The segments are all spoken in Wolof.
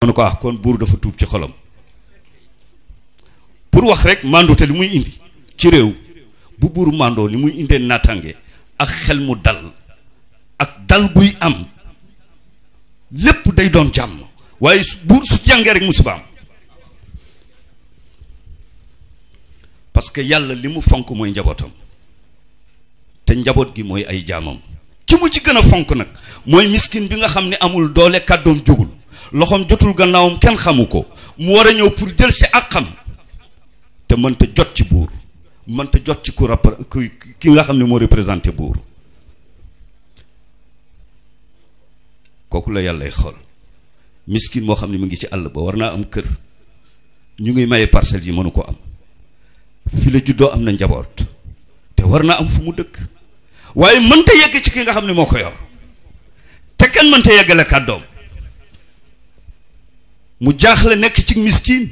mu ne ko kon buur dafa tuub ci xolam pour wax rek mandute li muy indi ci réew bu buur mandoo li muy indee naataange ak xel mu dal ak dal guy am lépp day doon jàmm waaye buur su jàngee rek musiba am parce que yàlla li mu fonk mooy njabootam te njaboot gi mooy ay jaamam ki mu ci gën a fonk nag mooy miskin bi nga xam ne amul doole kàddoom jógul loxoom jotul gannaawam kenn xamu ko mu war a ñëw pour jël si ak xam te mënta jot ci buur mënta jot ci ki nga xam ne moo représenté buur kooku la yàllay xool miskin moo xam ne mu ngi ci àll ba war naa am kër ñu ngi maye parcelles yi mënu ko am fi la juddoo am na njaboot te war naa am fu mu dëkk waaye mënta yegg ci ki nga xam ne moo ko yor te kenn mënta yeggale kàddoom mu jaaxle nekk ci miskin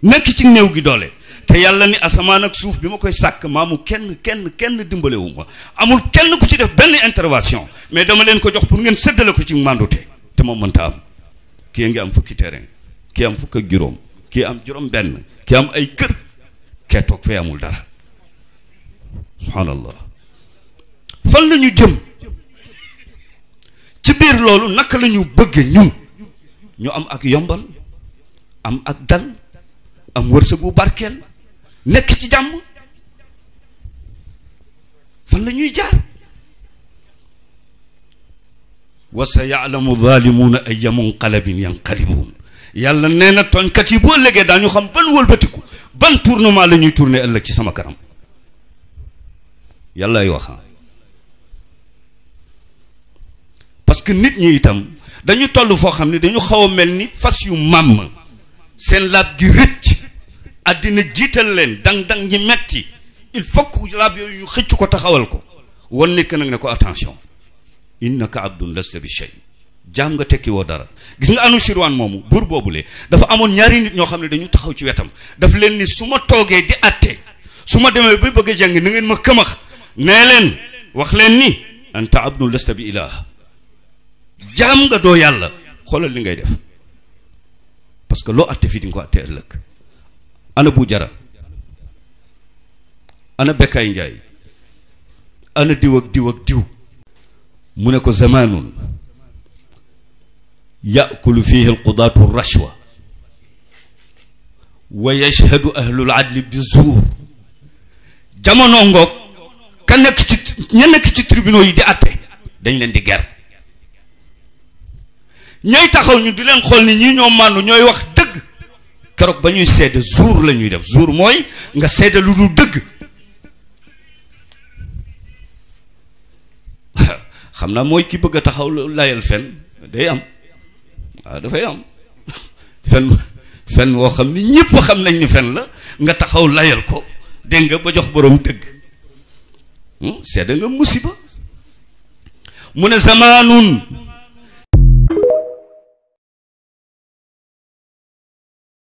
nekk ci néew gi doole te yàlla ni asamaan ak suuf bi ma koy sàkk maamu kenn dimbalewu ma amul kenn ku ci def benn intervention mais dama leen ko jox pour ngeen séddale ko ci mandute te moom mënta am kii ngi am fukki terrain kii am fukk ak juróom kii am juróom benn kii am ay kër kee toog fee amul dara subhanallah fan la ñu jëm ci biir loolu naka la ñu bëgge ñun ñu am ak yombal am ak dal am wërsëgu barkeel nekk ci jàmm fan la ñuy jaar wa sa yaalamu zaalimuuna ayya munqalabin yanqalibuun yàlla nee na tooñkat yi boo ëllëgee daañu xam ban wëlbatiku ban tournement la ñuy tourné ëllëg ci sama kanam yàlla ay wax parce que nit ñi itam dañu toll foo xam ne dañu xaw a mel ni fas yu màmm seen laab gi rëcc àddina jiital leen dang-dang ñi metti il faut que laab yooyu ñu xëcc ko taxawal ko wan nekk nag ne ko attention innaka abdun lasta bi shay jaam nga tekki woo dara gis nga anu shirwaan moomu buur boobule dafa amoon ñaari nit ñoo xam ne dañu taxaw ci wetam daf leen ni su ma toogee di atte su ma demee ba bëgg a jàng na ngeen ma këmax nee leen wax leen ni anta abdun lasta bi ilah jaam nga doo yàlla xoolal li ngay def parce que loo atte fii di nga ko atte ëllëg ana bu jara ana bekkaay njaay ana diw ak diw ak diw mu ne ko zamanun yakulu fihi alqudaatu rashwa wa yashhadu ahlul adli bi zuur jamono ngoog ka nekk ci ña nekk ci tribunaux yi di atte dañ leen di ger ñooy taxaw ñu di leen xool ni ñii ñoo màndu ñooy wax dëgg keroog ba ñuy seede zuur la ñuy def zuur mooy nga seede lu dul dëgg xam naa mooy ki bëgg a taxaw layal fen day am waaw dafay am fen woo xam ni ñëpp xam nañ ni fen la nga taxaw layal ko dégg nga ba jox boroom dëgg seede nga musiba mu ne zamaanun